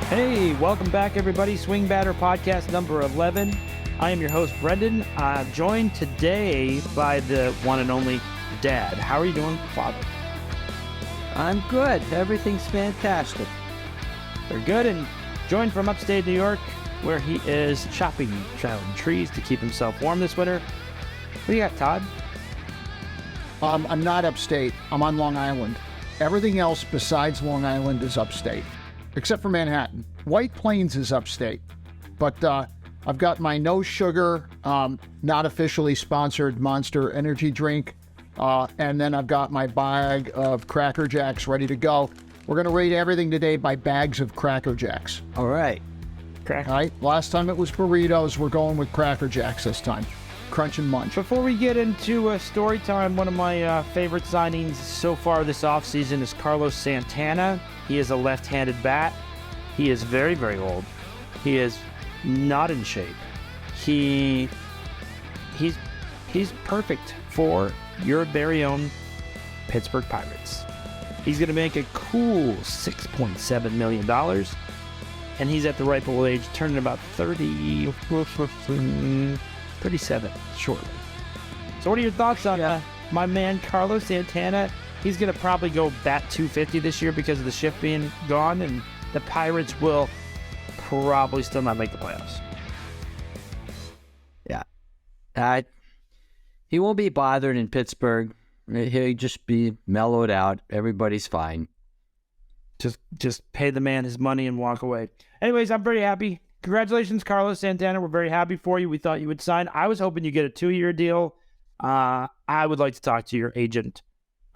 Hey, welcome back, everybody. SwingBadder podcast number 11. I am your host, Brendan. Joined today by the one and only Dad. How are you doing, Father? I'm good. Everything's fantastic. Very good. And joined from upstate New York, where he is chopping trees to keep himself warm this winter. What do you got, Todd? I'm not upstate. I'm on Long Island. Everything else besides Long Island is upstate, except for Manhattan. White Plains is upstate. But I've got my no sugar, not officially sponsored Monster energy drink. And then I've got my bag of Cracker Jacks ready to go. We're going to rate everything today by bags of Cracker Jacks. All right. All right. Last time it was burritos. We're going with Cracker Jacks this time. Crunch and munch. Before we get into story time, one of my favorite signings so far this offseason is Carlos Santana. He is a left-handed bat. He is very, very old. He is not in shape. He's perfect for your very own Pittsburgh Pirates. He's going to make a cool $6.7 million, and he's at the ripe old age, turning about 37 shortly. So what are your thoughts on my man Carlos Santana? He's going to probably go bat 250 this year because of the shift being gone, and the Pirates will probably still not make the playoffs. Yeah. He won't be bothered in Pittsburgh. He'll just be mellowed out. Everybody's fine. Just pay the man his money and walk away. Anyways, I'm very happy. Congratulations, Carlos Santana. We're very happy for you. We thought you would sign. I was hoping you get a 2-year deal. I would like to talk to your agent.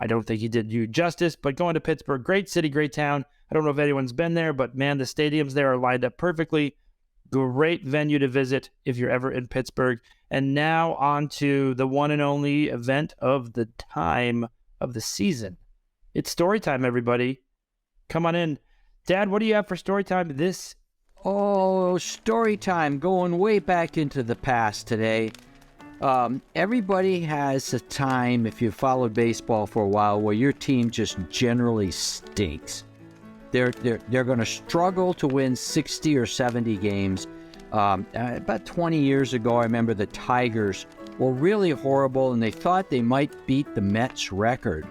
I don't think he did you justice, but going to Pittsburgh, great city, great town. I don't know if anyone's been there, but man, the stadiums there are lined up perfectly. Great venue to visit if you're ever in Pittsburgh. And now on to the one and only event of the time of the season. It's story time, everybody. Come on in. Dad, what do you have for story time this? Oh, story time. Going way back into the past today. Everybody has a time, if you followed baseball for a while, where your team just generally stinks. They're going to struggle to win 60 or 70 games. About 20 years ago, I remember the Tigers were really horrible, and they thought they might beat the Mets record,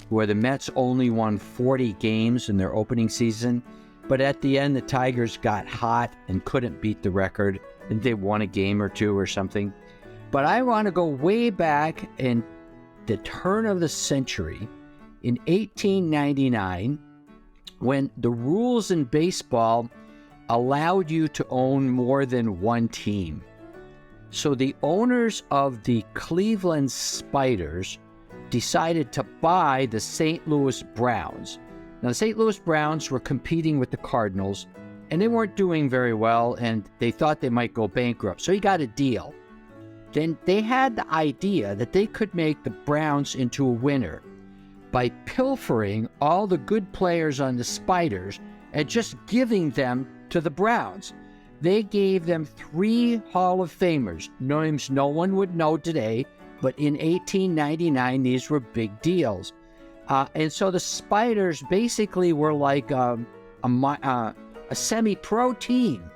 where the Mets only won 40 games in their opening season. But at the end, the Tigers got hot and couldn't beat the record, and they won a game or two or something. But I want to go way back in the turn of the century, in 1899, when the rules in baseball allowed you to own more than one team. So the owners of the Cleveland Spiders decided to buy the St. Louis Browns. Now, the St. Louis Browns were competing with the Cardinals, and they weren't doing very well, and they thought they might go bankrupt. So he got a deal. Then they had the idea that they could make the Browns into a winner by pilfering all the good players on the Spiders and just giving them to the Browns. They gave them 3 Hall of Famers, names no one would know today, but in 1899, these were big deals. And so the Spiders basically were like a semi-pro team.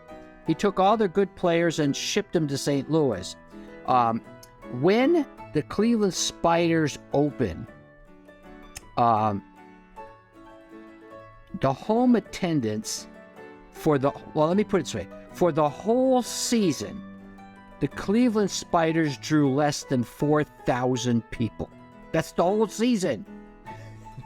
He took all their good players and shipped them to St. Louis. When the Cleveland Spiders opened, the home attendance let me put it this way. For the whole season, the Cleveland Spiders drew less than 4,000 people. That's the whole season.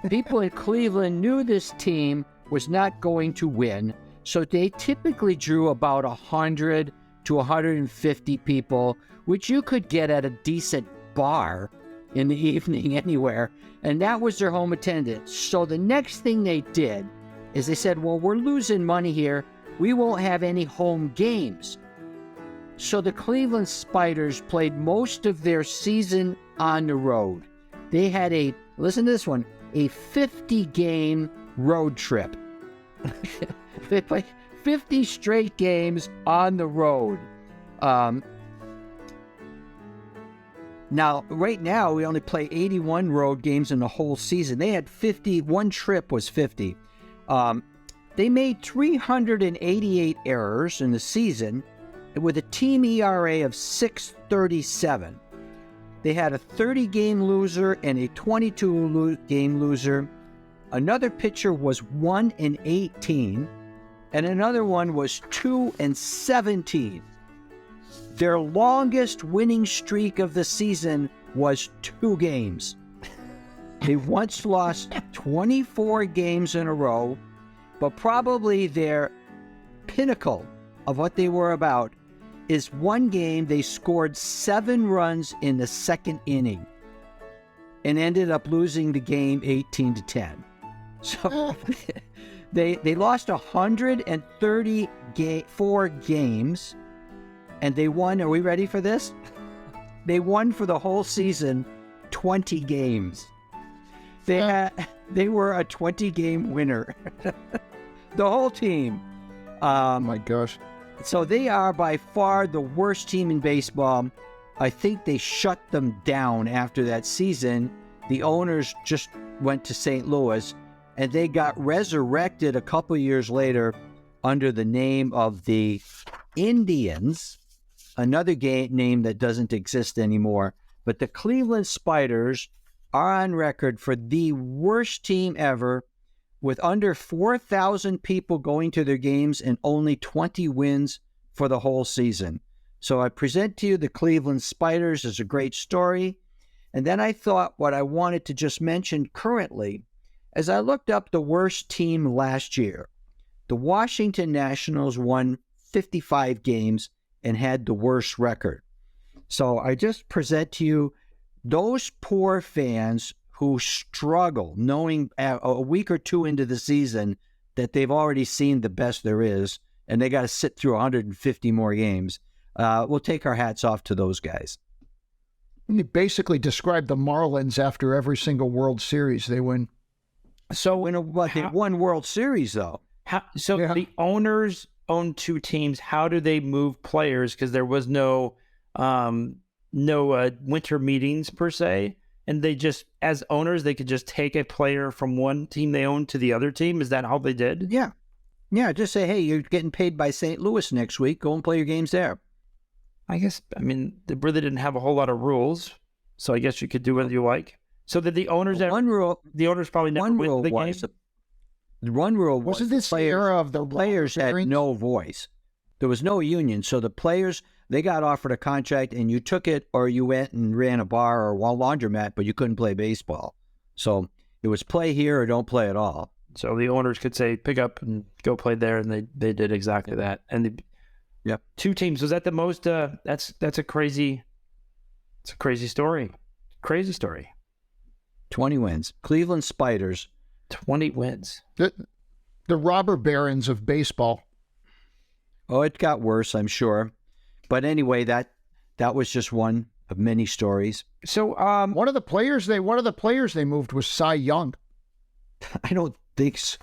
People in Cleveland knew this team was not going to win, so they typically drew about 100 to 150 people, which you could get at a decent bar in the evening anywhere, and that was their home attendance. So the next thing they did is they said, well, we're losing money here. We won't have any home games. So the Cleveland Spiders played most of their season on the road. They had listen to this one, a 50-game road trip. They played 50 straight games on the road. Now, right now, we only play 81 road games in the whole season. They had 50, one trip was 50. They made 388 errors in the season with a team ERA of 6.37. They had a 30-game loser and a 22-game loser. Another pitcher was 1-18, and another one was 2-17. Their longest winning streak of the season was 2 games. They once lost 24 games in a row, but probably their pinnacle of what they were about is one game they scored 7 runs in the second inning and ended up losing the game 18-10. So they lost 134 games, and they won. Are we ready for this? They won for the whole season 20 games. They were a 20-game winner. The whole team. Oh my gosh. So they are by far the worst team in baseball. I think they shut them down after that season. The owners just went to St. Louis, and they got resurrected a couple years later under the name of the Indians, another name that doesn't exist anymore. But the Cleveland Spiders are on record for the worst team ever, with under 4,000 people going to their games and only 20 wins for the whole season. So I present to you the Cleveland Spiders as a great story. And then I thought what I wanted to just mention currently, as I looked up the worst team last year, the Washington Nationals won 55 games and had the worst record. So I just present to you those poor fans who struggle knowing a week or two into the season that they've already seen the best there is, and they got to sit through 150 more games. We'll take our hats off to those guys. You basically described the Marlins after every single World Series they win. So they won World Series, though. The owners own 2 teams. How do they move players? Because there was no winter meetings per se. And they just, as owners, they could just take a player from one team they own to the other team. Is that how they did? Yeah. Yeah, just say, hey, you're getting paid by St. Louis next week. Go and play your games there. I mean, they really didn't have a whole lot of rules. So I guess you could do whatever you like. So that the owners... One rule... The owners probably never win the game. One rule was... Wasn't this the era of the players had no voice. There was no union. So the players... They got offered a contract, and you took it, or you went and ran a bar or a laundromat, but you couldn't play baseball. So it was play here or don't play at all. So the owners could say, pick up and go play there, and they did exactly that. And 2 teams. Was that the most? That's a crazy. It's a crazy story. Crazy story. 20 wins. Cleveland Spiders. 20 wins. The robber barons of baseball. Oh, it got worse, I'm sure. But anyway, that was just one of many stories. So, one of the players they moved was Cy Young. I don't think so.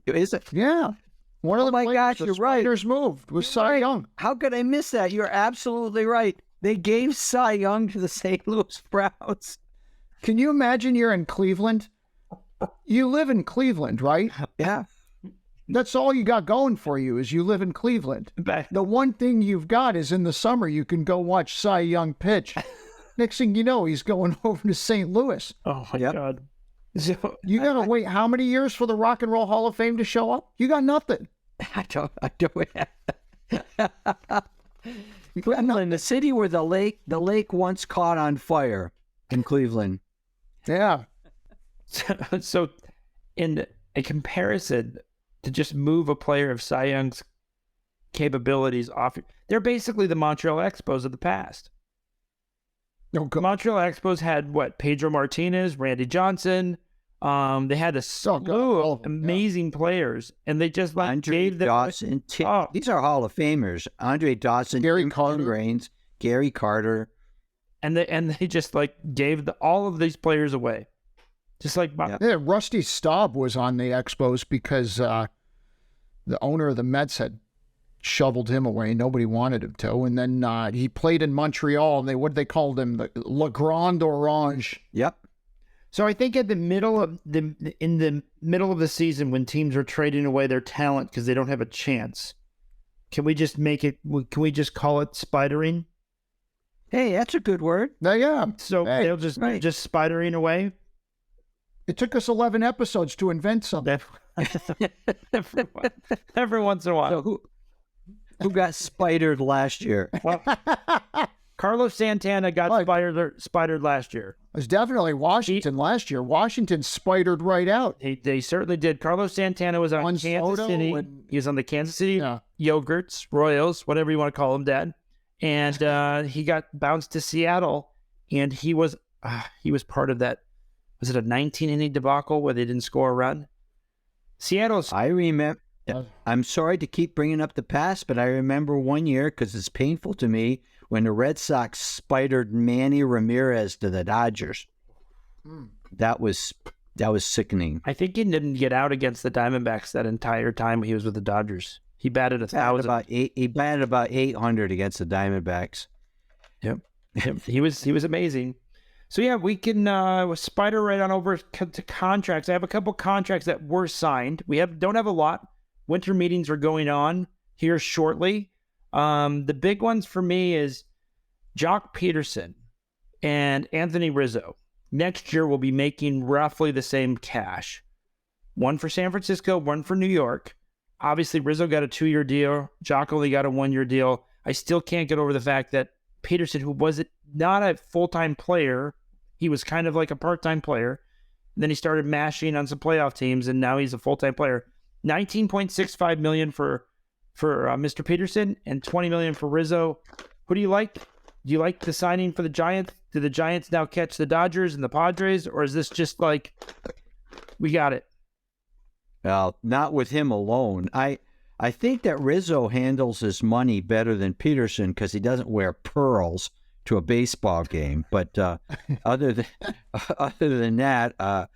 Is it? Yeah. One of the players you're right. Spiders moved was Cy Young. How could I miss that? You're absolutely right. They gave Cy Young to the St. Louis Browns. Can you imagine you're in Cleveland? You live in Cleveland, right? Yeah. That's all you got going for you is you live in Cleveland. The one thing you've got is in the summer you can go watch Cy Young pitch. Next thing you know, he's going over to St. Louis. Oh, my God. So, you got to wait how many years for the Rock and Roll Hall of Fame to show up? You got nothing. I don't. Cleveland, the city where the lake once caught on fire in Cleveland. Yeah. So in a comparison, to just move a player of Cy Young's capabilities off, they're basically the Montreal Expos of the past. Montreal Expos had Pedro Martinez, Randy Johnson. They had a slew of amazing players, and they just gave them. Dawson. These are Hall of Famers. Andre Dawson, Gary Carter, Gary Carter, and they just gave all of these players away. Just Rusty Staub was on the Expos because the owner of the Mets had shoveled him away. Nobody wanted him to. And then he played in Montreal, and they called him? The Le Grand Orange. Yep. So I think in the middle of the season, when teams are trading away their talent because they don't have a chance, can we just call it spidering? Hey, that's a good word. Yeah. So Hey, they'll just spidering away. it took us 11 episodes to invent something. Every once in a while. So who got spidered last year? Well, Carlos Santana got spidered last year. It was definitely Washington last year. Washington spidered right out. They certainly did. Carlos Santana was on Kansas Soto City. He was on the Kansas City Yogurts, Royals, whatever you want to call them, Dad. And he got bounced to Seattle, and he was part of that. Was it a 19-inning debacle where they didn't score a run? I remember. I'm sorry to keep bringing up the past, but I remember one year, because it's painful to me, when the Red Sox spidered Manny Ramirez to the Dodgers. That was sickening. I think he didn't get out against the Diamondbacks that entire time he was with the Dodgers. He batted 1,000. He batted about 800 against the Diamondbacks. Yep. He was amazing. So yeah, we can spider right on over to contracts. I have a couple contracts that were signed. Don't have a lot. Winter meetings are going on here shortly. The big ones for me is Jock Peterson and Anthony Rizzo. Next year, we'll be making roughly the same cash. One for San Francisco, one for New York. Obviously, Rizzo got a 2-year deal. Jock only got a 1-year deal. I still can't get over the fact that Peterson, who was not a full-time player, he was kind of like a part-time player. And then he started mashing on some playoff teams, and now he's a full-time player. $19.65 million for Mr. Peterson and $20 million for Rizzo. Who do you like? Do you like the signing for the Giants? Do the Giants now catch the Dodgers and the Padres, or is this just like, we got it? Well, not with him alone. I think that Rizzo handles his money better than Peterson because he doesn't wear pearls to a baseball game. But other than that,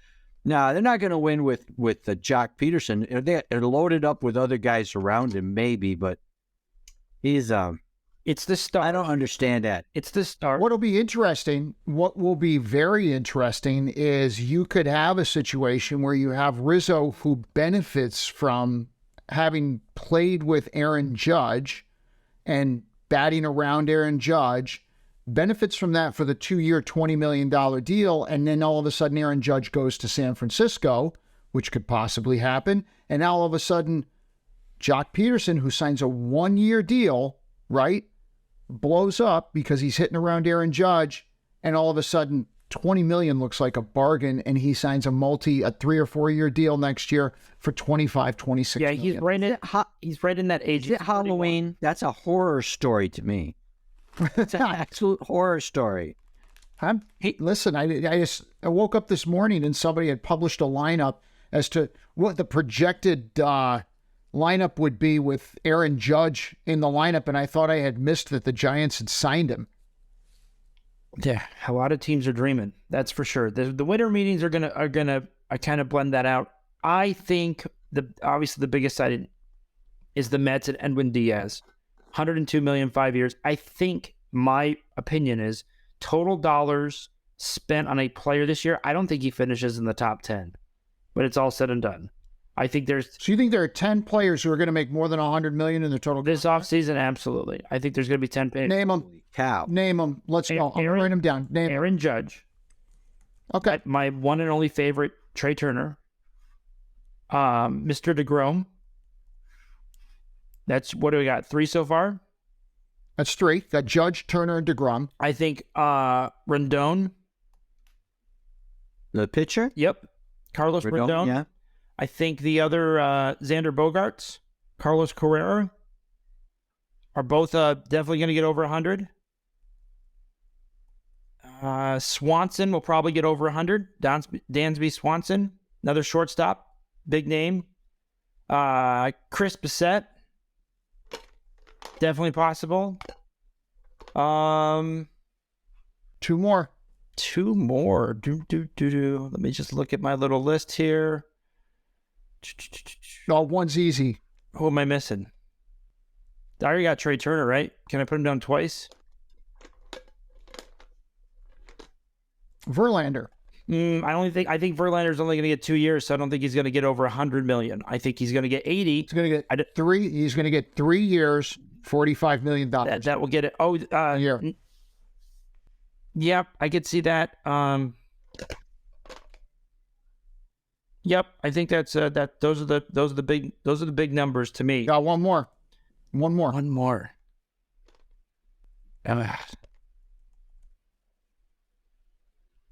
no, they're not going to win with the Jock Peterson. They're loaded up with other guys around him, maybe, but he's It's the start. I don't understand that. It's the start. What will be very interesting is you could have a situation where you have Rizzo, who benefits from having played with Aaron Judge and batting around Aaron Judge, benefits from that for the 2-year, $20 million deal. And then all of a sudden, Aaron Judge goes to San Francisco, which could possibly happen. And now all of a sudden, Jock Peterson, who signs a 1-year deal, right, blows up because he's hitting around Aaron Judge. And all of a sudden, $20 million looks like a bargain. And he signs a 3 or 4 year deal next year for $26 yeah, million. he's right in that age. Is it Halloween? That's a horror story to me. It's an absolute horror story. Listen, I woke up this morning and somebody had published a lineup as to what the projected lineup would be with Aaron Judge in the lineup, and I thought I had missed that the Giants had signed him. Yeah, a lot of teams are dreaming. That's for sure. The winter meetings are gonna kind of blend that out. I think obviously the biggest side is the Mets and Edwin Diaz, $102 million 5 years. I think my opinion is total dollars spent on a player this year. I don't think he finishes in the top 10, but it's all said and done. I think So you think there are 10 players who are going to make more than $100 million in the total? This offseason, absolutely. I think there's going to be 10 players. Name them. Holy cow. Name them. Let's go. I'm writing them down. Name Aaron Judge. Okay. My one and only favorite, Trey Turner. Mr. deGrom. What do we got? 3 so far? That's 3. Got Judge, Turner, and deGrom. I think Rendon. The pitcher? Yep. Carlos Rendon. Yeah. I think the other Xander Bogaerts, Carlos Correa, are both definitely going to get over 100. Swanson will probably get over 100. Dansby Swanson, another shortstop, big name. Chris Bassett, definitely possible. 2 more. 2 more. Let me just look at my little list here. Oh, one's easy. Who am I missing? I already got Trey Turner, right? Can I put him down twice? Verlander. I think Verlander's only going to get 2 years, so I don't think he's going to get over 100 million. I think he's going to get 80. He's going to get three. He's going to get 3 years, $45 million. That will get it. Yeah. Yep, I could see that. Yep, I think that's that. Those are the big numbers to me. Got one more. One more.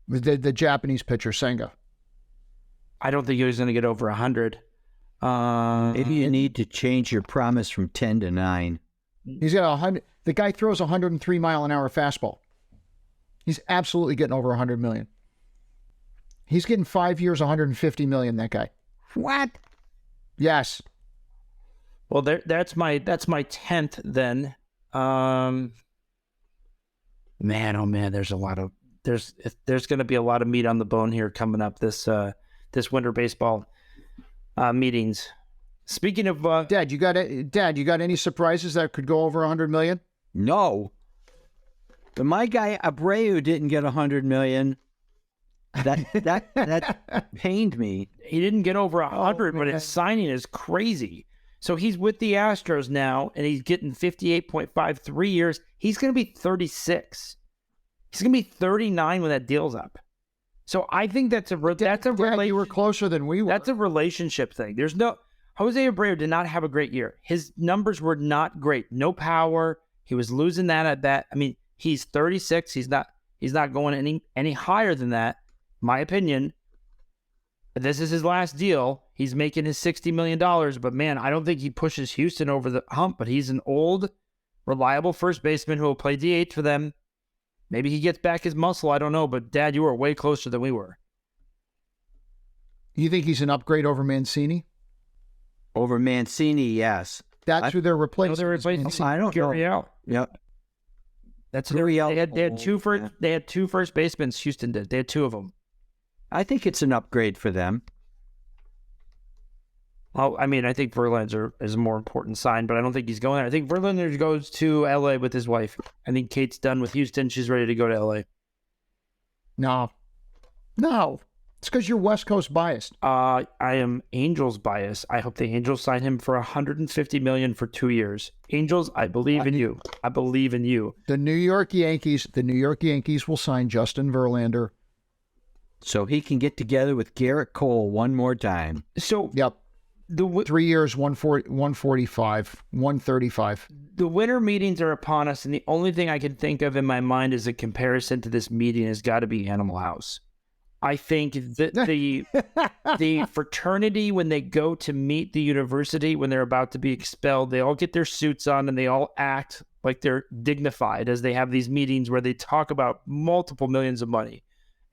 The Japanese pitcher, Senga. I don't think he was going to get over 100. Maybe you need to change your promise from 10 to 9. He's got 100. The guy throws a 103-mile-an-hour fastball. He's absolutely getting over 100 million. He's getting 5 years, 150 million. That guy. What? Yes. Well, that's my 10th then. Man, oh man, there's going to be a lot of meat on the bone here coming up this winter baseball meetings. Speaking of Dad, you got any surprises that could go over 100 million? No. But my guy Abreu didn't get 100 million. That pained me. He didn't get over 100, but his signing is crazy. So he's with the Astros now, and he's getting 58.5 3 years. He's going to be 36. He's going to be 39 when that deal's up. So I think that's a you were closer than we were. That's a relationship thing. Jose Abreu did not have a great year. His numbers were not great. No power. He was losing that at bat. I mean, he's 36. He's not going any higher than that. My opinion. This is his last deal. He's making his $60 million, but man, I don't think he pushes Houston over the hump, but he's an old, reliable first baseman who will play DH for them. Maybe he gets back his muscle. I don't know, but Dad, you were way closer than we were. You think he's an upgrade over Mancini? Over Mancini, yes. That's who they're replacing. They're replacing I don't know. Gurriel. Yep. That's Gurriel. They had two first basemen. Houston did. They had two of them. I think it's an upgrade for them. Well, I mean, I think Verlander is a more important sign, but I don't think he's going there. I think Verlander goes to L.A. with his wife. I think Kate's done with Houston. She's ready to go to L.A. No. It's because you're West Coast biased. I am Angels biased. I hope the Angels sign him for $150 million for 2 years. Angels, I believe in you. I believe in you. The New York Yankees will sign Justin Verlander. So he can get together with Garrett Cole one more time. So, yep. 3 years, 145, 135. The winter meetings are upon us, and the only thing I can think of in my mind as a comparison to this meeting has got to be Animal House. I think that the fraternity, when they go to meet the university, when they're about to be expelled, they all get their suits on and they all act like they're dignified as they have these meetings where they talk about multiple millions of money.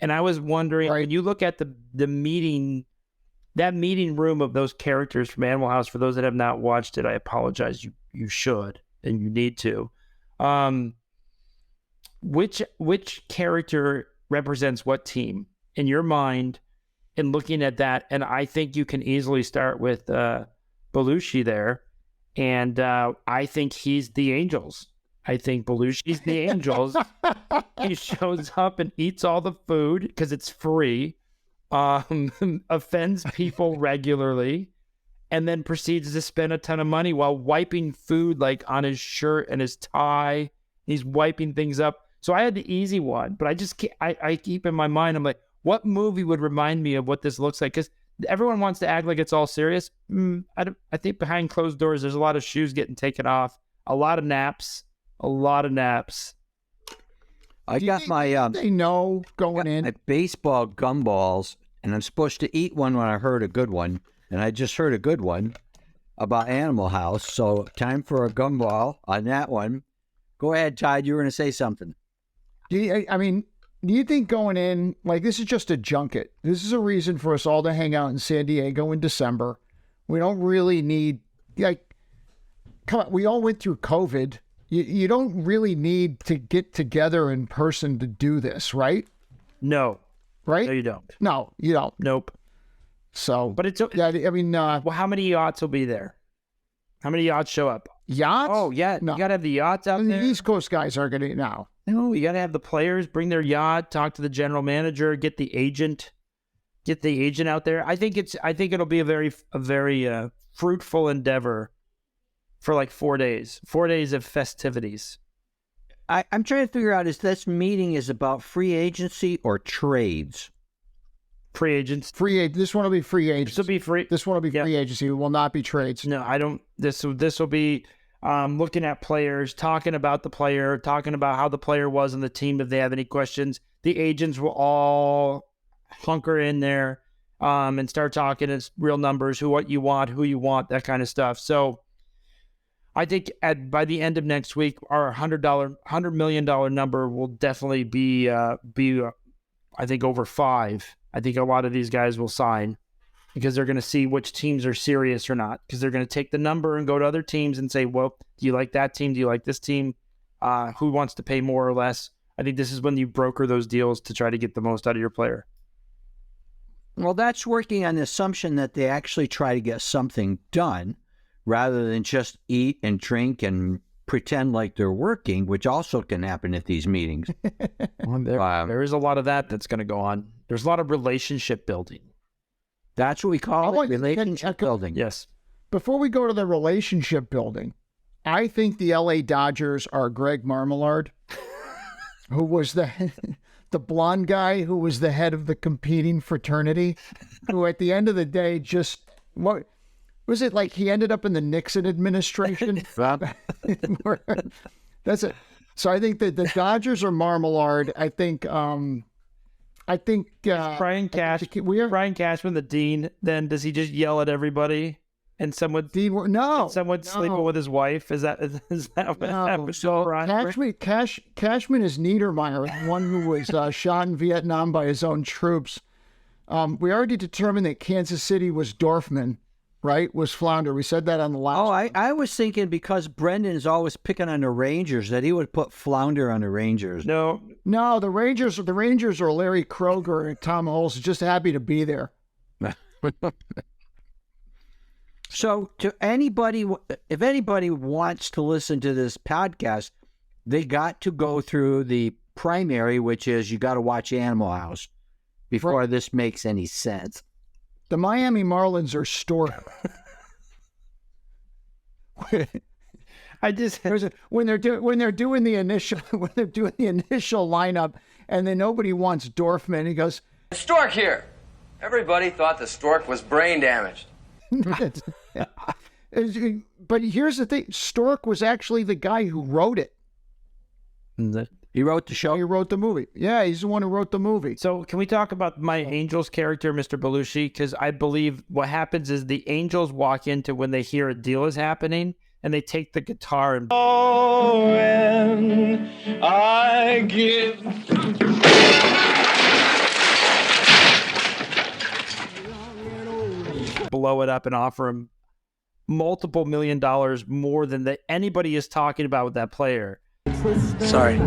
And I was wondering, when you look at the meeting, that meeting room of those characters from Animal House, for those that have not watched it, I apologize. You should, and you need to. Which character represents what team in your mind in looking at that? And I think you can easily start with Belushi there. And I think he's the Angels. I think Belushi's the Angels. He shows up and eats all the food because it's free, offends people regularly, and then proceeds to spend a ton of money while wiping food like on his shirt and his tie. He's wiping things up. So I had the easy one, but I just can't, I keep in my mind, I'm like, what movie would remind me of what this looks like? Because everyone wants to act like it's all serious. I think behind closed doors, there's a lot of shoes getting taken off, a lot of naps. I got my they know going in my baseball gumballs, and I'm supposed to eat one when I heard a good one, and I just heard a good one about Animal House. So time for a gumball on that one. Go ahead, Tide. You were going to say something. Do you think going in, like, this is just a junket? This is a reason for us all to hang out in San Diego in December. We don't really need, come on, we all went through COVID. You don't really need to get together in person to do this, right? No. Right? No, you don't. No, you don't. Nope. So, but it's, well, how many yachts will be there? How many yachts show up? Yachts? Oh, yeah. No. You got to have the yachts out there. The East Coast guys are going to, no. No, you got to have the players bring their yacht, talk to the general manager, get the agent out there. I think it'll be a very fruitful endeavor for like 4 days. 4 days of festivities. I'm trying to figure out, is this meeting is about free agency or trades? Free agents. This one will be free agency. This will be free. This one will be free agency. It will not be trades. No, I don't. This will be looking at players, talking about the player, talking about how the player was on the team. If they have any questions, the agents will all hunker in there and start talking. It's real numbers, who you want, that kind of stuff. So I think by the end of next week, our $100 million number will definitely be I think over 5. I think a lot of these guys will sign because they're going to see which teams are serious or not, because they're going to take the number and go to other teams and say, well, do you like that team? Do you like this team? Who wants to pay more or less? I think this is when you broker those deals to try to get the most out of your player. Well, that's working on the assumption that they actually try to get something done rather than just eat and drink and pretend like they're working, which also can happen at these meetings. There is a lot of that's going to go on. There's a lot of relationship building. That's what we call it, relationship building. Yes. Before we go to the relationship building, I think the LA Dodgers are Greg Marmalard, who was the blonde guy who was the head of the competing fraternity, who at the end of the day just, what was it like, he ended up in the Nixon administration? That's it. So I think that the Dodgers are Marmalard. I think Brian Cashman the dean. Then does he just yell at everybody and someone sleeping with his wife? Is that what happened? So Cashman is Niedermeyer, the one who was shot in Vietnam by his own troops. We already determined that Kansas City was Dorfman, right? Was Flounder. We said that on the last. Oh, I was thinking because Brendan is always picking on the Rangers that he would put Flounder on the Rangers. No, the Rangers are Larry Kroger and Tom Hulse, just happy to be there. So if anybody wants to listen to this podcast, they got to go through the primary, which is you got to watch Animal House before this makes any sense. The Miami Marlins are stork. When they're doing the initial lineup, and then nobody wants Dorfman. He goes, Stork here. Everybody thought the stork was brain damaged. But here's the thing: Stork was actually the guy who wrote it. He wrote the show. He wrote the movie. Yeah, he's the one who wrote the movie. So can we talk about my Angels character, Mr. Belushi? Because I believe what happens is the Angels walk into when they hear a deal is happening, and they take the guitar and I give blow it up and offer him multiple $1 million more than anybody is talking about with that player. Sorry.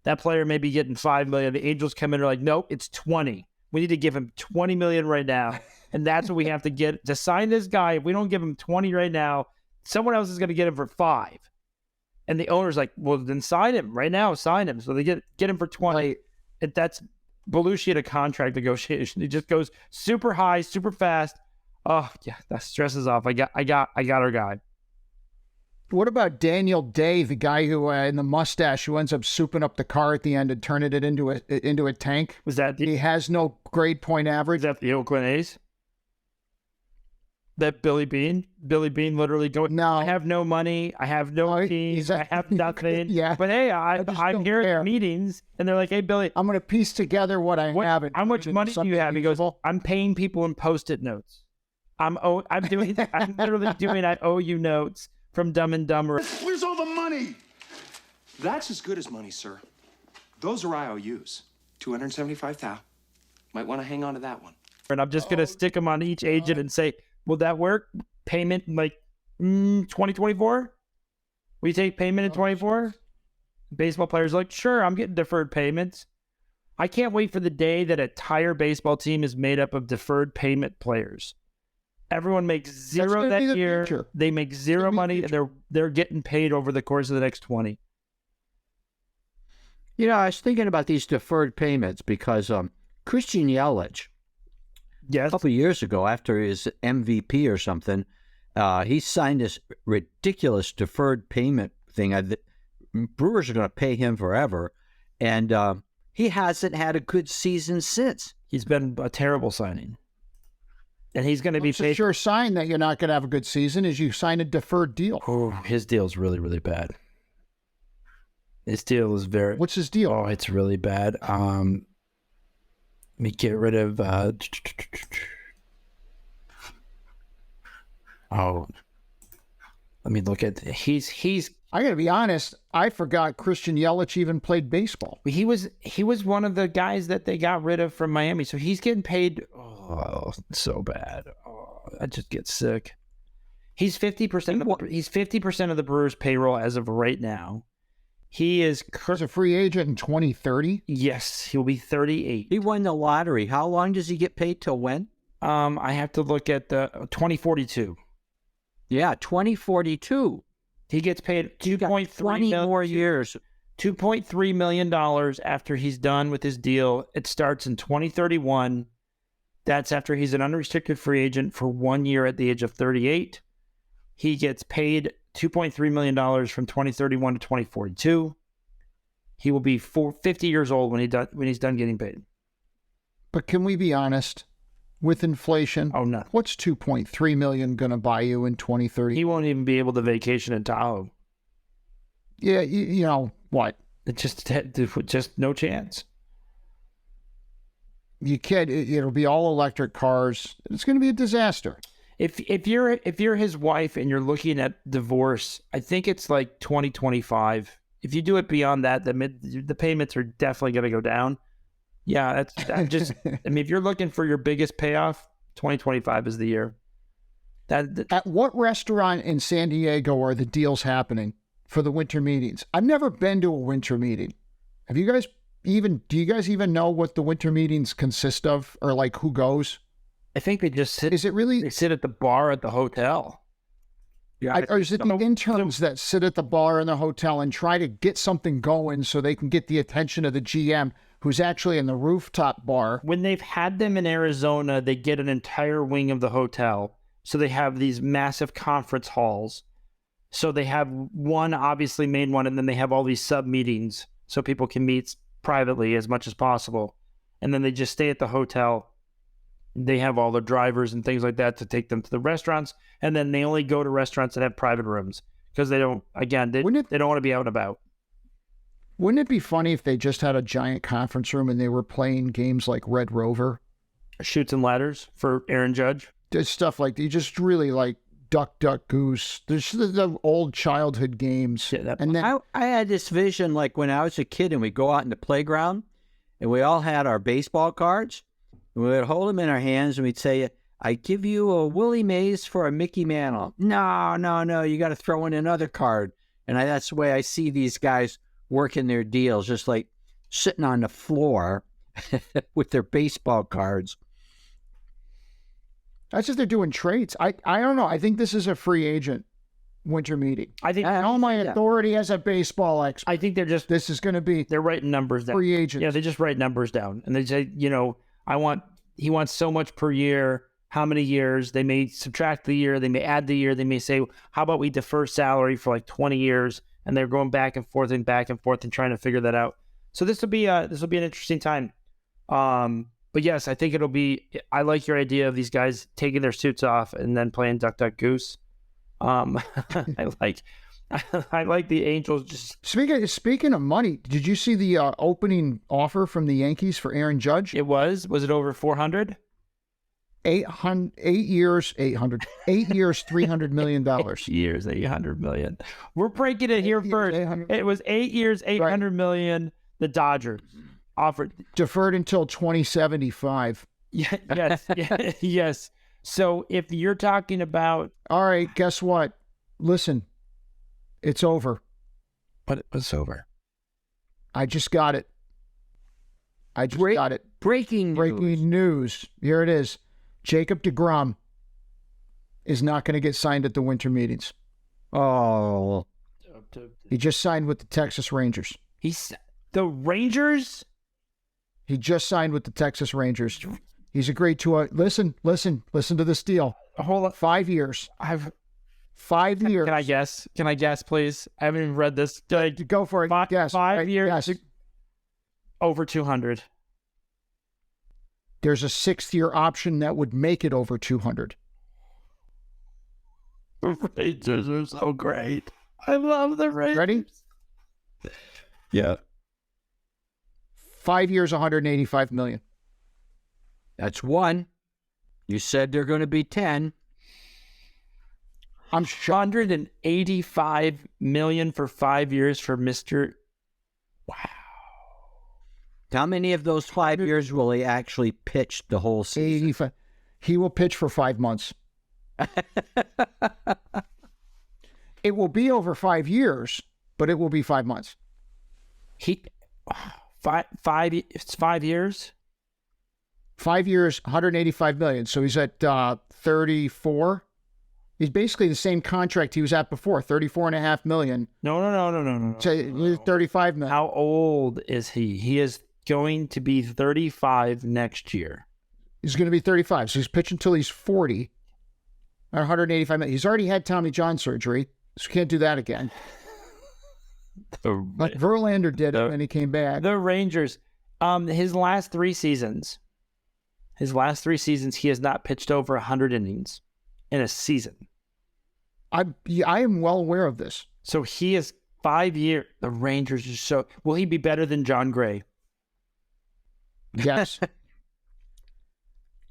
That player may be getting $5 million. The Angels come in and are like, nope, it's 20. We need to give him 20 million right now. And that's what we have to get to sign this guy. If we don't give him 20 right now, someone else is going to get him for 5. And the owner's like, well, then sign him right now. Sign him. So they get him for 20. That's Belushi at a contract negotiation. He just goes super high, super fast. Oh yeah, that stresses off. I got our guy. What about Daniel Day, the guy who in the mustache who ends up souping up the car at the end and turning it into a tank? Was that he has no grade point average? Is that the Oakland A's? That Billy Bean literally going, no, I have no money, I have no team, I have nothing. Yeah. But hey, I'm here at meetings and they're like, hey Billy, I'm gonna piece together what I have. How much money do you have? He goes, I'm paying people in Post-it notes. I'm literally doing I owe you notes from Dumb and Dumber. Where's all the money? That's as good as money, sir. Those are IOUs. 275,000. Might want to hang on to that one. And I'm just gonna stick them on each agent and say, will that work? Payment in like 2024? We take payment in 24? Baseball players are like, sure, I'm getting deferred payments. I can't wait for the day that an entire baseball team is made up of deferred payment players. Everyone makes zero that year. Future. They make zero money, and they're getting paid over the course of the next 20. You know, I was thinking about these deferred payments because Christian Yelich, a Yes. couple of years ago, after his MVP or something, he signed this ridiculous deferred payment thing. Brewers are going to pay him forever, and he hasn't had a good season since. He's been a terrible signing. And he's going to be It's a paid. sure sign that you're not going to have a good season is you sign a deferred deal. Oh, his deal's really, really bad. His deal is very. What's his deal? Oh, it's really bad. Let me get rid of. Oh, let me look at. He's. I got to be honest. I forgot Christian Yelich even played baseball. He was one of the guys that they got rid of from Miami, so he's getting paid. Oh, so bad. Oh, I just get sick. He's 50%. He's 50% of the Brewers' payroll as of right now. He is. He's a free agent in 2030. Yes, he'll be 38. He won the lottery. How long does he get paid till when? I have to look at the 2042. Yeah, 2042. He gets paid 20 more years. $2.3 million after he's done with his deal. It starts in 2031. That's after he's an unrestricted free agent for 1 year at the age of 38. He gets paid $2.3 million from 2031 to 2042. He will be 50 years old when he's done getting paid. But can we be honest? With inflation, Oh, no. what's $2.3 million going to buy you in 2030? He won't even be able to vacation in Tahoe. Yeah, you know what? It's just no chance. You can't. It'll be all electric cars. It's going to be a disaster. If you're his wife and you're looking at divorce, I think it's like 2025. If you do it beyond that, the payments are definitely going to go down. Yeah, that's just. I mean, if you're looking for your biggest payoff, 2025 is the year. At what restaurant in San Diego are the deals happening for the winter meetings? I've never been to a winter meeting. Have you guys even? Do you guys even know what the winter meetings consist of, or like who goes? I think they just sit. Is it really? They sit at the bar at the hotel. Yeah, Or is it the interns that sit at the bar in the hotel and try to get something going so they can get the attention of the GM, who's actually in the rooftop bar? When they've had them in Arizona, they get an entire wing of the hotel. So they have these massive conference halls. So they have one, obviously main one, and then they have all these sub meetings so people can meet privately as much as possible. And then they just stay at the hotel. They have all the drivers and things like that to take them to the restaurants. And then they only go to restaurants that have private rooms because they don't, again, they don't want to be out and about. Wouldn't it be funny if they just had a giant conference room and they were playing games like Red Rover? Shoots and ladders for Aaron Judge. There's stuff like you just really like Duck, Duck, Goose. There's the old childhood games. Yeah, and then I had this vision like when I was a kid and we'd go out in the playground and we all had our baseball cards. And we would hold them in our hands and we'd say, I give you a Willie Mays for a Mickey Mantle. No, you got to throw in another card. And that's the way I see these guys working their deals, just like sitting on the floor with their baseball cards. that's just they're doing trades. I don't know. I think this is a free agent winter meeting. I think And all my authority as a baseball expert, I think this is going to be they're writing numbers down. free agents. Yeah, they just write numbers down and they say, he wants so much per year. How many years? They may subtract the year. They may add the year. They may say, how about we defer salary for like 20 years? And they're going back and forth and trying to figure that out. So this will be an interesting time. But yes, I think I like your idea of these guys taking their suits off and then playing Duck, Duck, Goose. I like the Angels just. Speaking of money, did you see the opening offer from the Yankees for Aaron Judge? Was it over 400? 8 years, $300 million. 8 years, $800 million. We're breaking it here first. It was 8 years, $800 million. The Dodgers offered Deferred until 2075. Yes. So if you're talking about, All right, guess what? Listen, it's over. but it was over. I just got it. Breaking news. Here it is. Jacob deGrom is not going to get signed at the winter meetings. Oh, He just signed with the Texas Rangers. The Rangers. He just signed with the Texas Rangers. He's agreed to a listen to this deal. Hold on. 5 years. 5 years. Can I guess? Can I guess, please? I haven't even read this. Go for it. Yes. 5 years. Yes. Over 200. There's a 6th-year option that would make it over 200. The Rangers are so great. I love the Rangers. Ready? Yeah. 5 years, $185 million. That's one. You said they're going to be 10. I'm shocked. $185 million for 5 years for Mr. Wow. How many of those 5 years will he actually pitch the whole season? 85. He will pitch for 5 months. It will be over 5 years, but it will be 5 months. It's 5 years. 5 years, $185 million. So he's at 34. He's basically the same contract he was at before, $34.5 million. No. So $35 million. How old is he? He is going to be 35 next year. He's going to be 35. So he's pitching until he's 40. At $185 million. He's already had Tommy John surgery, so can't do that again. Like Verlander did it when he came back. The Rangers, his last 3 seasons, he has not pitched over 100 innings in a season. I am well aware of this. So he is 5 years. The Rangers are so. Will he be better than John Gray? Yes.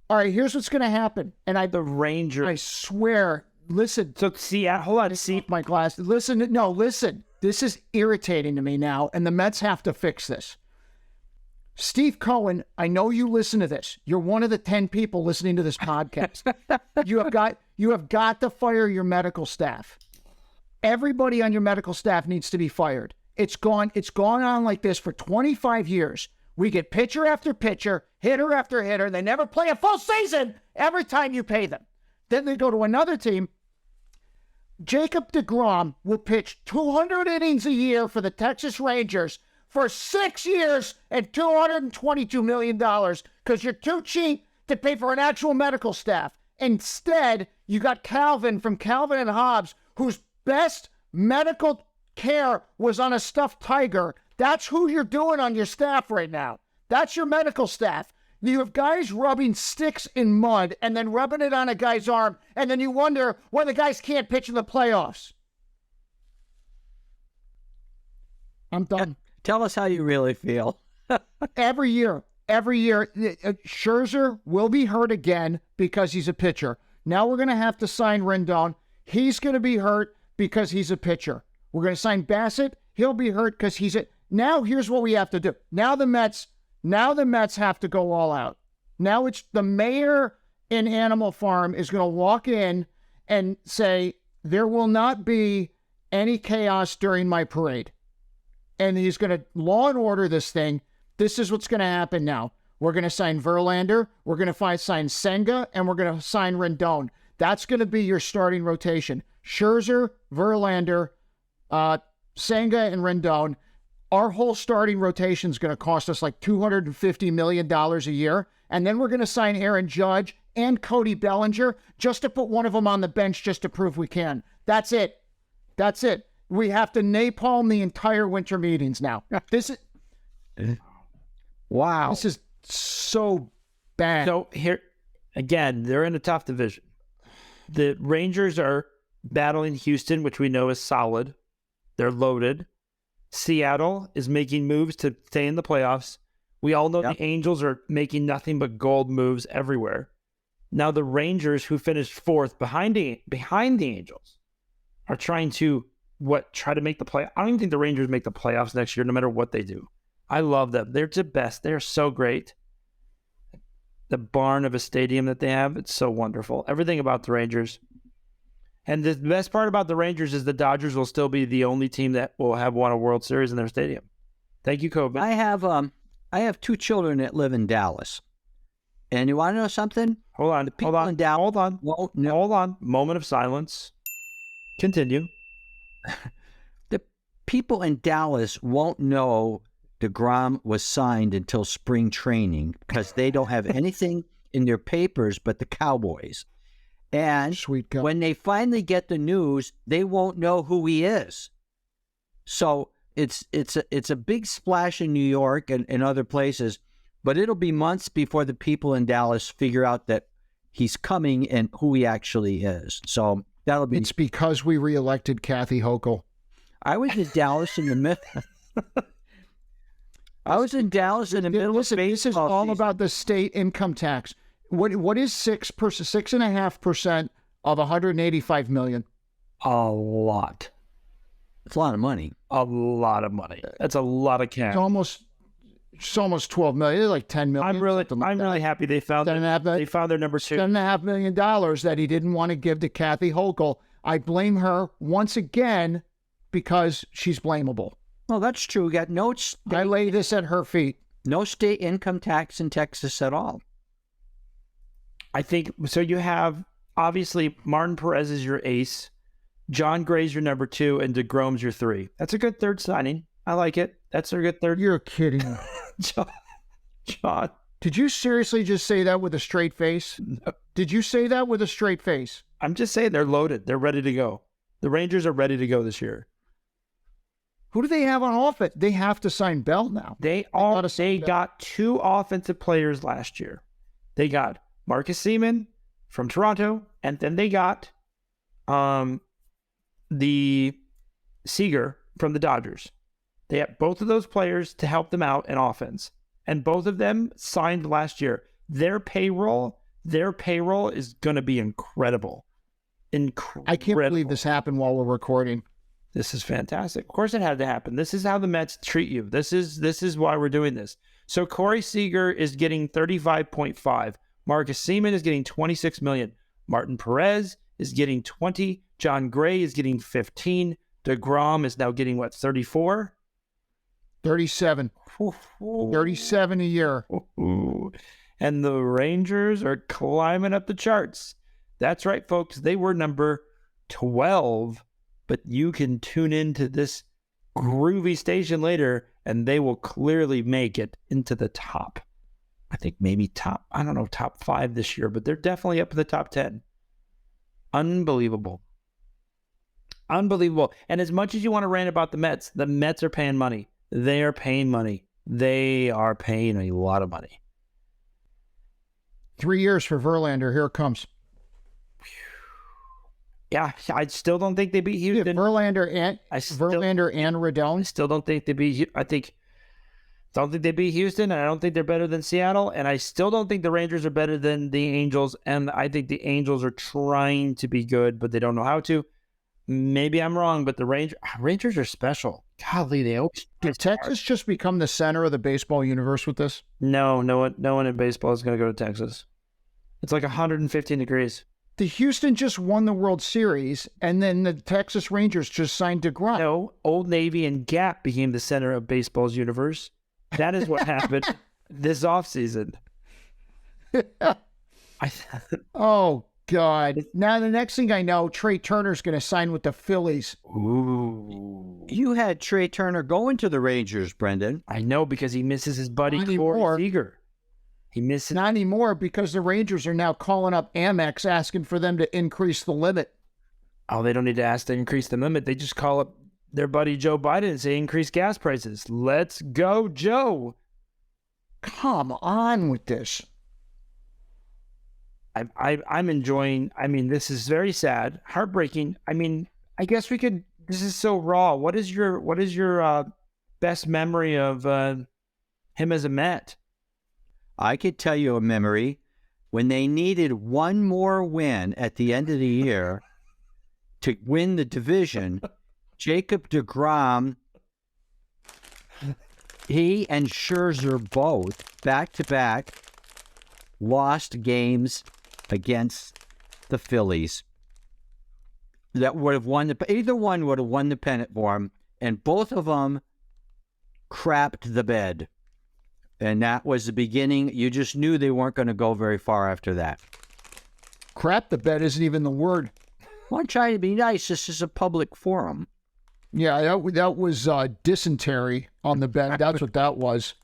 All right, here's what's going to happen. And The Rangers. I swear, listen. So see, hold on. See, My glasses. Listen. This is irritating to me now, and the Mets have to fix this. Steve Cohen, I know you listen to this. You're one of the 10 people listening to this podcast. You have got to fire your medical staff. Everybody on your medical staff needs to be fired. It's gone on like this for 25 years. We get pitcher after pitcher, hitter after hitter. They never play a full season every time you pay them. Then they go to another team. Jacob deGrom will pitch 200 innings a year for the Texas Rangers for 6 years and $222 million because you're too cheap to pay for an actual medical staff. Instead, you got Calvin from Calvin and Hobbes, whose best medical care was on a stuffed tiger. That's who you're doing on your staff right now. That's your medical staff. You have guys rubbing sticks in mud and then rubbing it on a guy's arm, and then you wonder why the guys can't pitch in the playoffs. I'm done. Tell us how you really feel. Every year, Scherzer will be hurt again because he's a pitcher. Now we're going to have to sign Rendon. He's going to be hurt because he's a pitcher. We're going to sign Bassett. He'll be hurt because he's a... Now here's what we have to do. Now the Mets have to go all out. Now it's the mayor in Animal Farm is going to walk in and say, there will not be any chaos during my parade. And he's going to law and order this thing. This is what's going to happen now. We're going to sign Verlander. We're going to sign Senga, and we're going to sign Rendon. That's going to be your starting rotation. Scherzer, Verlander, Senga, and Rendon. Our whole starting rotation is going to cost us like $250 million a year. And then we're going to sign Aaron Judge and Cody Bellinger just to put one of them on the bench just to prove we can. That's it. We have to napalm the entire winter meetings now. Wow. This is so bad. So here, again, they're in a tough division. The Rangers are battling Houston, which we know is solid. They're loaded. Seattle is making moves to stay in the playoffs. We all know the Angels are making nothing but gold moves everywhere. Now the Rangers, who finished 4th behind the Angels, are trying to try to make the play. I don't even think the Rangers make the playoffs next year, no matter what they do. I love them. They're the best. They're so great. The barn of a stadium that they have, it's so wonderful. Everything about the Rangers. And the best part about the Rangers is the Dodgers will still be the only team that will have won a World Series in their stadium. Thank you, Kobe. I have 2 children that live in Dallas. And you want to know something? Hold on. Moment of silence. Continue. The people in Dallas won't know deGrom was signed until spring training because they don't have anything in their papers but the Cowboys. And Sweet God. when they finally get the news, they won't know who he is. So it's a big splash in New York and other places, but it'll be months before the people in Dallas figure out that he's coming and who he actually is. So that'll be. It's because we reelected Kathy Hochul. I was in Dallas in the middle. I was in Dallas in the middle Listen, of this is baseball all season. about the state income tax. What is 6.5% of 185 million? A lot. It's a lot of money. A lot of money. That's a lot of cash. It's almost 12 million. It's like 10 million. I'm really something like that. really happy they found they found their number 2. $7.5 million that he didn't want to give to Kathy Hochul. I blame her once again because she's blamable. Well, that's true. We got I lay this at her feet. no state income tax in Texas at all. I think so. You have obviously Martin Perez is your ace, John Gray's your number 2, and deGrom's your 3. That's a good third signing. I like it. That's a good third. You're kidding. John. Did you seriously just say that with a straight face? No. Did you say that with a straight face? I'm just saying they're loaded. They're ready to go. The Rangers are ready to go this year. Who do they have on offense? They have to sign Bell now. They got 2 offensive players last year. They got Marcus Seaman from Toronto, and then they got the Seager from the Dodgers. They have both of those players to help them out in offense, and both of them signed last year. Their payroll is going to be incredible. I can't believe this happened while we're recording. This is fantastic. Of course it had to happen. This is how the Mets treat you. This is why we're doing this. So Corey Seager is getting 35.5. Marcus Seaman is getting 26 million. Martin Perez is getting 20. John Gray is getting 15. deGrom is now getting what, 34? 37. 37 a year. And the Rangers are climbing up the charts. That's right, folks. They were number 12, but you can tune into this groovy station later, and they will clearly make it into the top. I think maybe top 5 this year, but they're definitely up in the top 10. Unbelievable. Unbelievable. And as much as you want to rant about the Mets are paying money. They are paying money. They are paying a lot of money. 3 years for Verlander. Here it comes. Yeah, I still don't think they beat Houston. Verlander and Rodon. I still don't think they beat. Don't think they beat Houston, and I don't think they're better than Seattle, and I still don't think the Rangers are better than the Angels, and I think the Angels are trying to be good, but they don't know how to. Maybe I'm wrong, but the Rangers are special. Golly, they always. Did Texas just become the center of the baseball universe with this? No one in baseball is going to go to Texas. It's like 115 degrees. The Houston just won the World Series, and then the Texas Rangers just signed deGrom. No, Old Navy and Gap became the center of baseball's universe. That is what happened this offseason. Oh, God. Now, the next thing I know, Trey Turner's going to sign with the Phillies. Ooh. You had Trey Turner going to the Rangers, Brendan. I know, because he misses his buddy Not Corey anymore. Seager. He misses. Not anymore, because the Rangers are now calling up Amex asking for them to increase the limit. Oh, they don't need to ask to increase the limit. They just call up their buddy Joe Biden and say increase gas prices. Let's go, Joe. Come on with this. I'm enjoying. I mean, this is very sad, heartbreaking. I mean, I guess we could. This is so raw. What is your best memory of him as a Met? I could tell you a memory when they needed one more win at the end of the year to win the division. Jacob deGrom, he and Scherzer both back-to-back lost games against the Phillies. That would have won either one would have won the pennant for him, and both of them crapped the bed. And that was the beginning. You just knew they weren't going to go very far after that. Crap, the bet isn't even the word. Well, I'm trying to be nice. This is a public forum. Yeah, that was dysentery on the bench. That's what that was.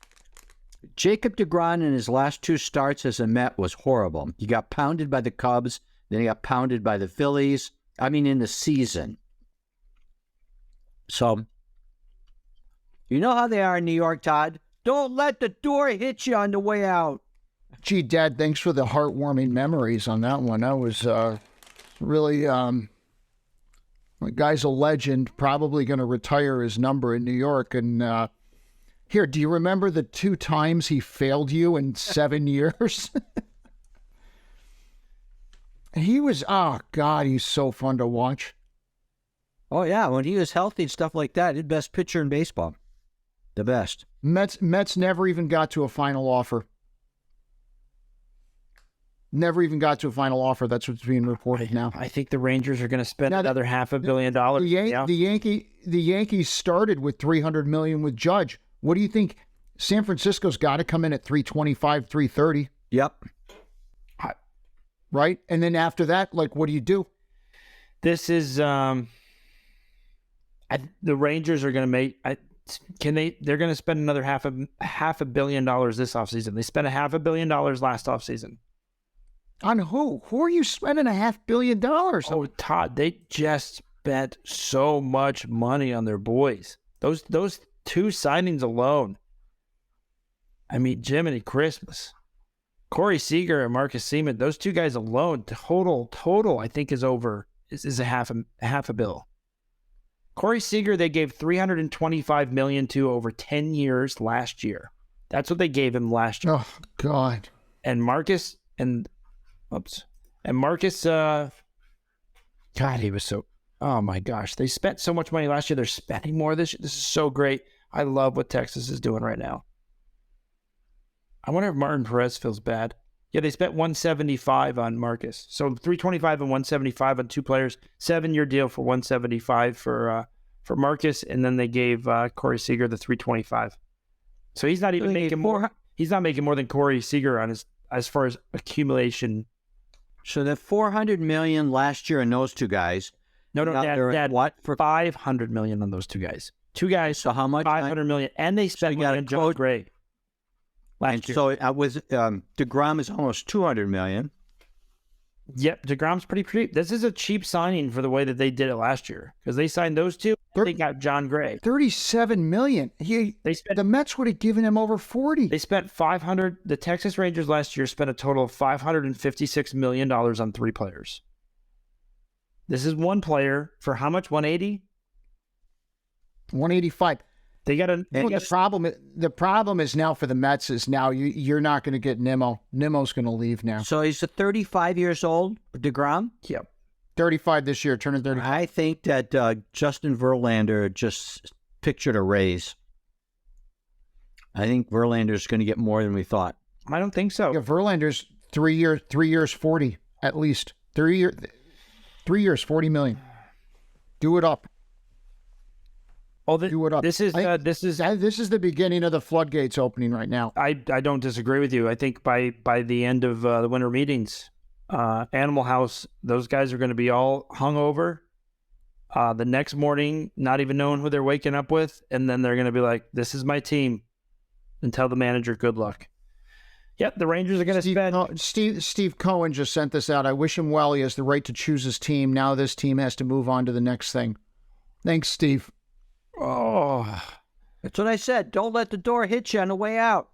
Jacob deGrom in his last 2 starts as a Met was horrible. He got pounded by the Cubs, then he got pounded by the Phillies. I mean, in the season. So, you know how they are in New York, Todd? Don't let the door hit you on the way out. Gee, Dad, thanks for the heartwarming memories on that one. That was really, the guy's a legend, probably going to retire his number in New York. And here, do you remember the 2 times he failed you in 7 years? He was, oh, God, he's so fun to watch. Oh, yeah, when he was healthy and stuff like that, the best pitcher in baseball. The best. Mets never even got to a final offer. Never even got to a final offer. That's what's being reported now. I think the Rangers are going to spend another $500 million. The Yankees started with $300 million with Judge. What do you think? San Francisco's got to come in at 325, 330. Yep. Right? And then after that, like, what do you do? This is the Rangers are going to make. They're going to spend another $500 million this offseason. They spent $500 million last offseason. On who? Who are you spending $500 million? Oh, Todd, they just spent so much money on their boys. Those 2 signings alone. I mean, Jiminy Christmas. Corey Seager and Marcus Seaman, those 2 guys alone, total, I think is a half a bill. Corey Seager, they gave $325 million to over 10 years last year. That's what they gave him last year. Oh, God. And Marcus, God, he was so, oh my gosh. They spent so much money last year. They're spending more this year. This is so great. I love what Texas is doing right now. I wonder if Martin Perez feels bad. Yeah, they spent $175 on Marcus. So $325 and $175 on 2 players. 7-year deal for $175 for Marcus, and then they gave Corey Seager the $325. So he's not even making more. He's not making more than Corey Seager on as far as accumulation. So that $400 million last year on those 2 guys. No, Dad, what for $500 million on those 2 guys. 2 guys. So how much? $500 million, and they spent money on John Gray. Last year. So deGrom is almost $200 million. Yep, deGrom's pretty cheap. This is a cheap signing for the way that they did it last year because they signed those 2. They got John Gray. $37 million. The Mets would have given him over 40. They spent $500. The Texas Rangers last year spent a total of $556 million on 3 players. This is 1 player for how much? 180. 185. They got a. The problem is now for the Mets is now you're not going to get Nimmo. Nimmo's going to leave now. So he's 35 years old, deGrom? Yep. 35 this year, turning 30. I think that Justin Verlander just pictured a raise. I think Verlander's going to get more than we thought. I don't think so. Yeah, Verlander's 3 years, 40 at least. 3 years, 40 million. Do it up. Oh, Do it up. This is the beginning of the floodgates opening right now. I don't disagree with you. I think by the end of the winter meetings, Animal House, those guys are going to be all hungover. The next morning, not even knowing who they're waking up with, and then they're going to be like, "This is my team," and tell the manager, "Good luck." Yep, the Rangers are going to spend. Steve Cohen just sent this out. I wish him well. He has the right to choose his team. Now this team has to move on to the next thing. Thanks, Steve. Oh, that's what I said. Don't let the door hit you on the way out.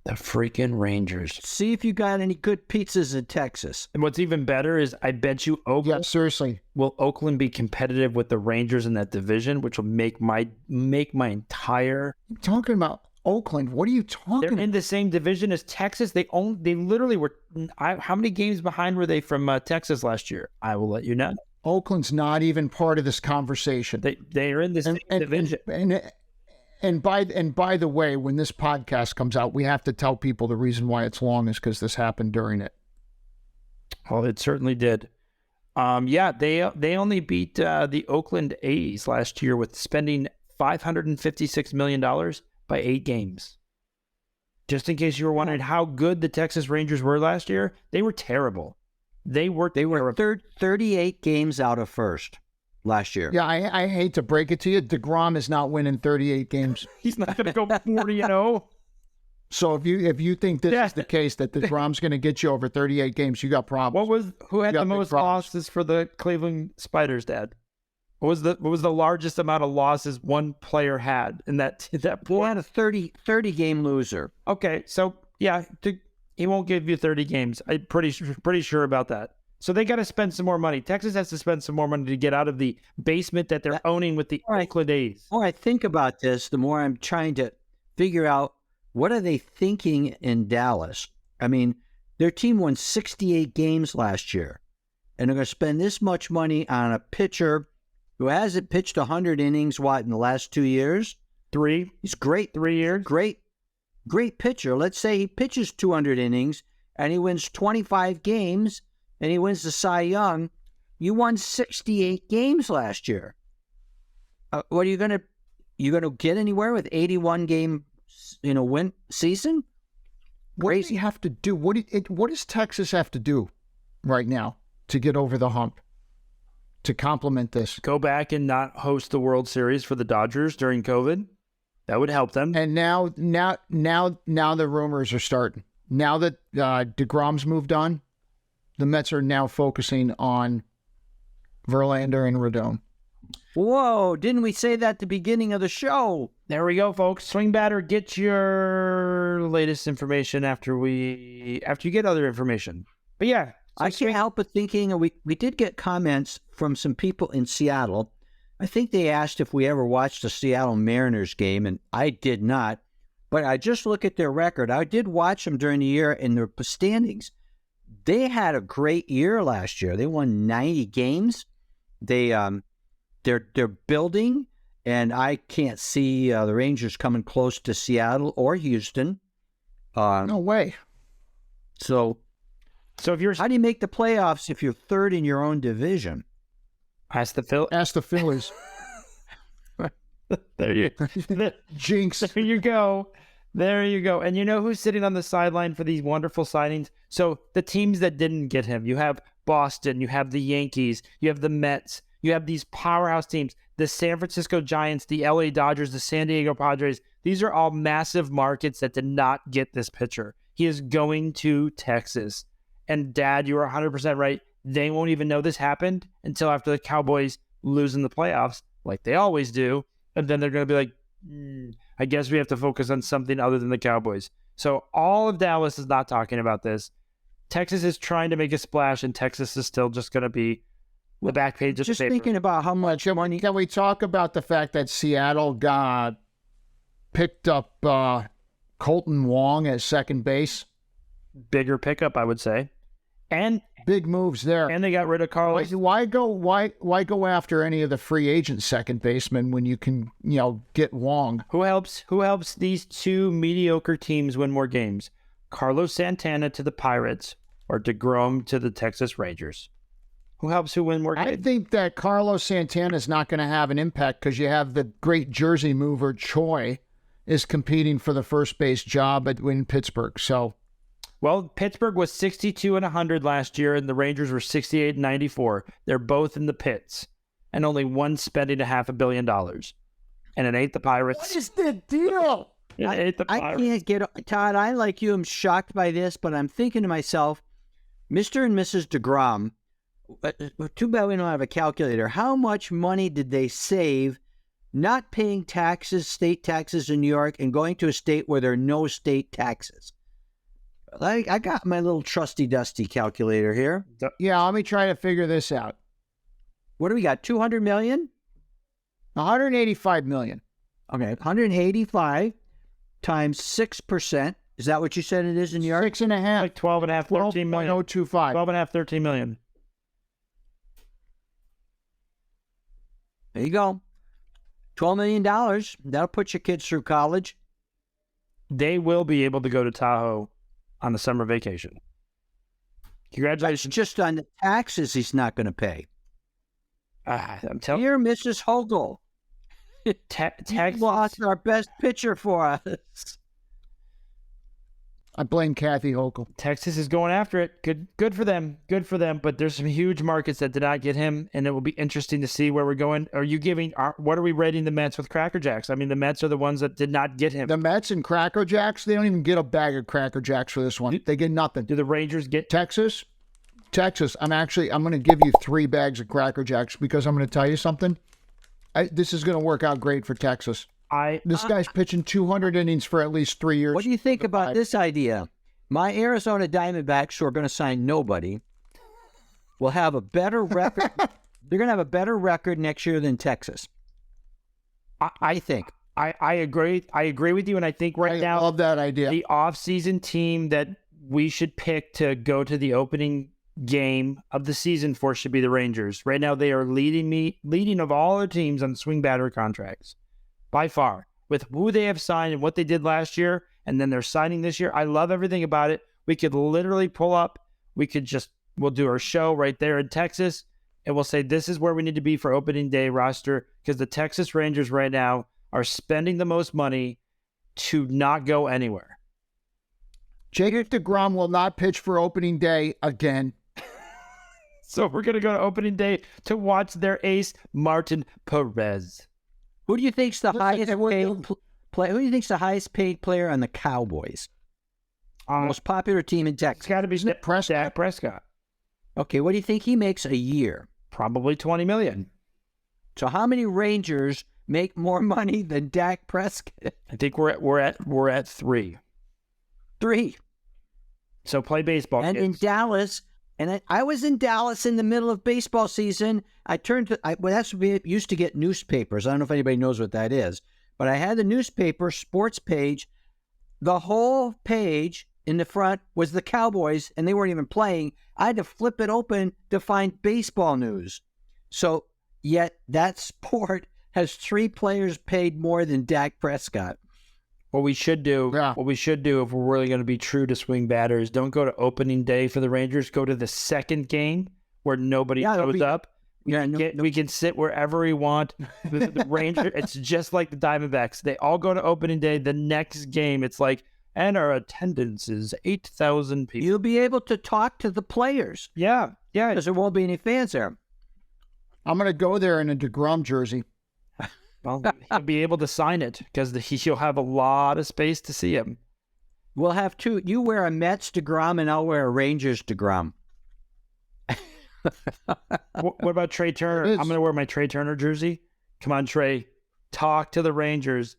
The freaking Rangers. See if you got any good pizzas in Texas. And what's even better is I bet you Oakland. Yeah, seriously. Will Oakland be competitive with the Rangers in that division, which will make my entire. You're talking about Oakland. What are you talking They're about? in the same division as Texas. They literally were. How many games behind were they from Texas last year? I will let you know. Oakland's not even part of this conversation. They are in the same division. And by the way, when this podcast comes out, we have to tell people the reason why it's long is because this happened during it. Well, it certainly did. Yeah, they only beat the Oakland A's last year with spending $556 million by 8 games. Just in case you were wondering how good the Texas Rangers were last year, they were terrible. They were 38 games out of first. last year. Yeah, I hate to break it to you. DeGrom is not winning 38 games. He's not going to go 40-0. So if you think this is the case, that DeGrom's going to get you over 38 games, you got problems. Who had You got the big most problems. losses for the Cleveland Spiders, Dad? What was the largest amount of losses one player had in that They point? had a 30 game loser. Okay, so yeah, he won't give you 30 games. I'm pretty sure about that. So they got to spend some more money. Texas has to spend some more money to get out of the basement that they're owning with the Oakland A's. The more I think about this, the more I'm trying to figure out what are they thinking in Dallas. I mean, their team won 68 games last year, and they're going to spend this much money on a pitcher who hasn't pitched 100 innings, in the last 2 years? 3 He's great. 3 years. Great pitcher. Let's say he pitches 200 innings and he wins 25 games and he wins the Cy Young. You won 68 games last year. What are you going to get anywhere with 81 game, win season? What does he have to do? What does Texas have to do right now to get over the hump, to complement this? Go back and not host the World Series for the Dodgers during COVID. That would help them. And now the rumors are starting. Now that DeGrom's moved on, the Mets are now focusing on Verlander and Rodon. Whoa, didn't we say that at the beginning of the show? There we go, folks. SwingBadder, get your latest information after you get other information. But yeah, I can't help but thinking, we did get comments from some people in Seattle. I think they asked if we ever watched a Seattle Mariners game, and I did not. But I just look at their record. I did watch them during the year in their standings. They had a great year last year. They won 90 games. They're building, and I can't see the Rangers coming close to Seattle or Houston. No way. So if you're how do you make the playoffs if you're third in your own division? ask the Phillies. there you Jinx. There you go. There you go. And you know who's sitting on the sideline for these wonderful signings? So the teams that didn't get him, you have Boston, you have the Yankees, you have the Mets, you have these powerhouse teams, the San Francisco Giants, the LA Dodgers, the San Diego Padres. These are all massive markets that did not get this pitcher. He is going to Texas. And Dad, you are 100% right. They won't even know this happened until after the Cowboys lose in the playoffs, like they always do. And then they're going to be like, I guess we have to focus on something other than the Cowboys. So all of Dallas is not talking about this. Texas is trying to make a splash, and Texas is still just going to be the back page of the Just paper. thinking about how much money. Can we talk about the fact that Seattle picked up Colton Wong at second base? Bigger pickup, I would say. And Big moves there. they got rid of Carlos. Why go after any of the free agent second basemen when you can, get Wong? Who helps these two mediocre teams win more games? Carlos Santana to the Pirates or deGrom to the Texas Rangers? Who helps who win more games? I think that Carlos Santana is not going to have an impact because you have the great jersey mover Choi is competing for the first base job in Pittsburgh. So, well, Pittsburgh was 62-100 last year, and the Rangers were 68-94. They're both in the pits, and only one spending $500 million. And it ain't the Pirates. what is the deal? It ain't the I Pirates. can't get Todd. I like you. I'm shocked by this, but I'm thinking to myself, Mr. and Mrs. deGrom. Too bad we don't have a calculator. How much money did they save not paying taxes, state taxes in New York, and going to a state where there are no state taxes? I got my little trusty dusty calculator here. Yeah, let me try to figure this out. What do we got? 200 million? 185 million. Okay, 185 times 6%. Is that what you said it is in New York? 6.5. Like 12.5, 13 million. 12.025. 12.5, 13 million. There you go. $12 million. That'll put your kids through college. They will be able to go to Tahoe on the summer vacation. That's Congratulations. just on the taxes he's not going to pay. I'm telling Here, Mrs. Hogle. you, You lost our best pitcher for us. I blame Kathy Hochul. Texas is going after it. Good for them. Good for them. But there's some huge markets that did not get him, and it will be interesting to see where we're going. Are you giving? What are we rating the Mets with Cracker Jacks? I mean, the Mets are the ones that did not get him. The Mets and Cracker Jacks, they don't even get a bag of Cracker Jacks for this one. They get nothing. Do the Rangers get? Texas, I'm going to give you 3 bags of Cracker Jacks because I'm going to tell you something. This is going to work out great for Texas. This guy's pitching 200 innings for at least 3 years. What do you think about this idea? My Arizona Diamondbacks, who are going to sign nobody, will have a better record. They're going to have a better record next year than Texas. I think. I agree. I agree with you, and I think I love that idea. The offseason team that we should pick to go to the opening game of the season for should be the Rangers. Right now, they are leading of all the teams on SwingBadder contracts by far with who they have signed and what they did last year, and then they're signing this year. I love everything about it. We could literally pull up. We'll do our show right there in Texas, and we'll say this is where we need to be for opening day roster because the Texas Rangers right now are spending the most money to not go anywhere. Jacob deGrom will not pitch for opening day again. So we're going to go to opening day to watch their ace, Martin Perez. Who do you think's the highest paid player? Who do you think's the highest paid player on the Cowboys? Most popular team in Texas. It's got to be Dak Prescott. Okay, what do you think he makes a year? Probably $20 million. So how many Rangers make more money than Dak Prescott? I think we're at 3. 3. So play baseball. And kids. in Dallas, and I was in Dallas in the middle of baseball season. That's we used to get newspapers. I don't know if anybody knows what that is, but I had the newspaper sports page. The whole page in the front was the Cowboys, and they weren't even playing. I had to flip it open to find baseball news. So yet that sport has 3 players paid more than Dak Prescott. What we should do if we're really going to be true to SwingBadder is don't go to opening day for the Rangers. Go to the second game where nobody shows up. We can sit wherever we want. The Rangers, it's just like the Diamondbacks. They all go to opening day. The next game, it's like, and our attendance is 8,000 people. You'll be able to talk to the players. Yeah. Because there won't be any fans there. I'm going to go there in a deGrom jersey. Well, he'll be able to sign it because he'll have a lot of space to see him. We'll have 2. You wear a Mets deGrom, and I'll wear a Rangers deGrom. What about Trey Turner? I'm going to wear my Trey Turner jersey. Come on, Trey. Talk to the Rangers.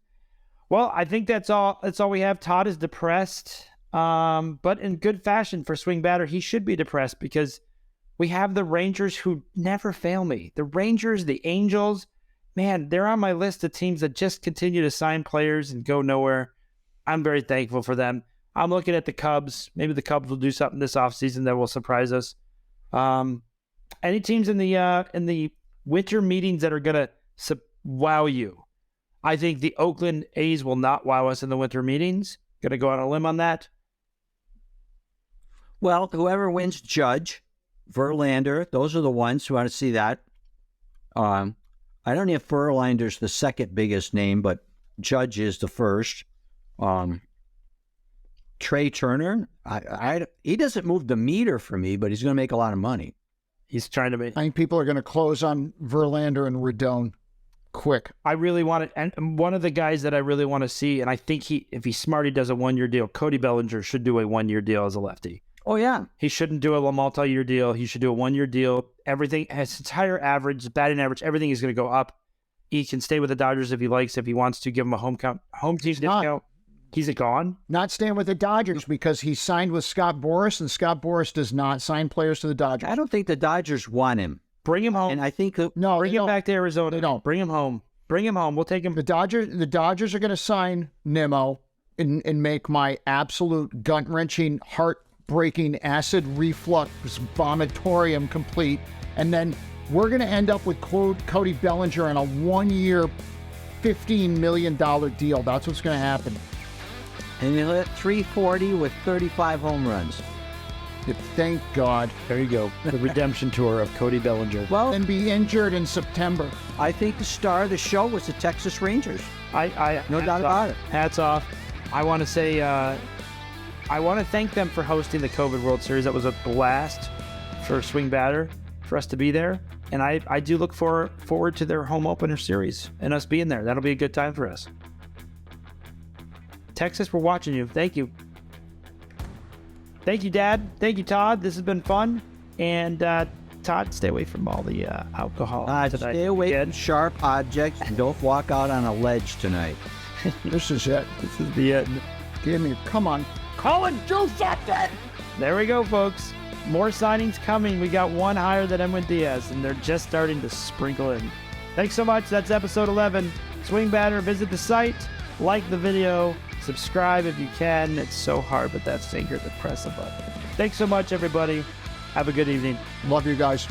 Well, I think that's all. That's all we have. Todd is depressed, but in good fashion for SwingBadder. He should be depressed because we have the Rangers who never fail me. The Rangers, the Angels, man, they're on my list of teams that just continue to sign players and go nowhere. I'm very thankful for them. I'm looking at the Cubs. Maybe the Cubs will do something this offseason that will surprise us. Any teams in the winter meetings that are going to wow you? I think the Oakland A's will not wow us in the winter meetings. Going to go on a limb on that. Well, whoever wins Judge, Verlander, those are the ones who want to see that. I don't know if Verlander's the second biggest name, but Judge is the first. Trey Turner, he doesn't move the meter for me, but he's going to make a lot of money. He's trying to make. I think people are going to close on Verlander and Rodon quick. I really want it, and one of the guys that I really want to see, and I think if he's smart, he does a 1-year deal. Cody Bellinger should do a 1-year deal as a lefty. Oh yeah, he shouldn't do a multi-year deal. He should do a 1-year deal. Everything has its higher average, batting average. Everything is going to go up. He can stay with the Dodgers if he likes. If he wants to, give him a home team discount. He's gone. Not staying with the Dodgers because he signed with Scott Boras, and Scott Boras does not sign players to the Dodgers. I don't think the Dodgers want him. Bring him home. And I think bring him back to Arizona. They don't. Bring him home. Bring him home. We'll take him. The Dodgers are going to sign Nimmo and make my absolute gut-wrenching, heart-breaking acid reflux vomitorium complete. And then we're going to end up with Cody Bellinger on a 1-year, $15 million deal. That's what's going to happen. And he'll hit 340 with 35 home runs. Thank God. There you go. The redemption tour of Cody Bellinger. Well, and be injured in September. I think the star of the show was the Texas Rangers. No doubt about it. Hats off. I want to say I want to thank them for hosting the COVID World Series. That was a blast for SwingBadder for us to be there. And I do look forward to their home opener series and us being there. That'll be a good time for us. Texas, we're watching you. Thank you. Thank you, Dad. Thank you, Todd. This has been fun. And Todd, stay away from all the alcohol tonight. Stay away from sharp objects and don't walk out on a ledge tonight. This is it. This is the end. Give me, come on. Colin, do something! There we go, folks. More signings coming. We got one higher than Edwin Diaz, and they're just starting to sprinkle in. Thanks so much. That's episode 11. SwingBadder, visit the site, like the video, subscribe if you can. It's so hard with that finger to press a button. Thanks so much, everybody. Have a good evening. Love you guys.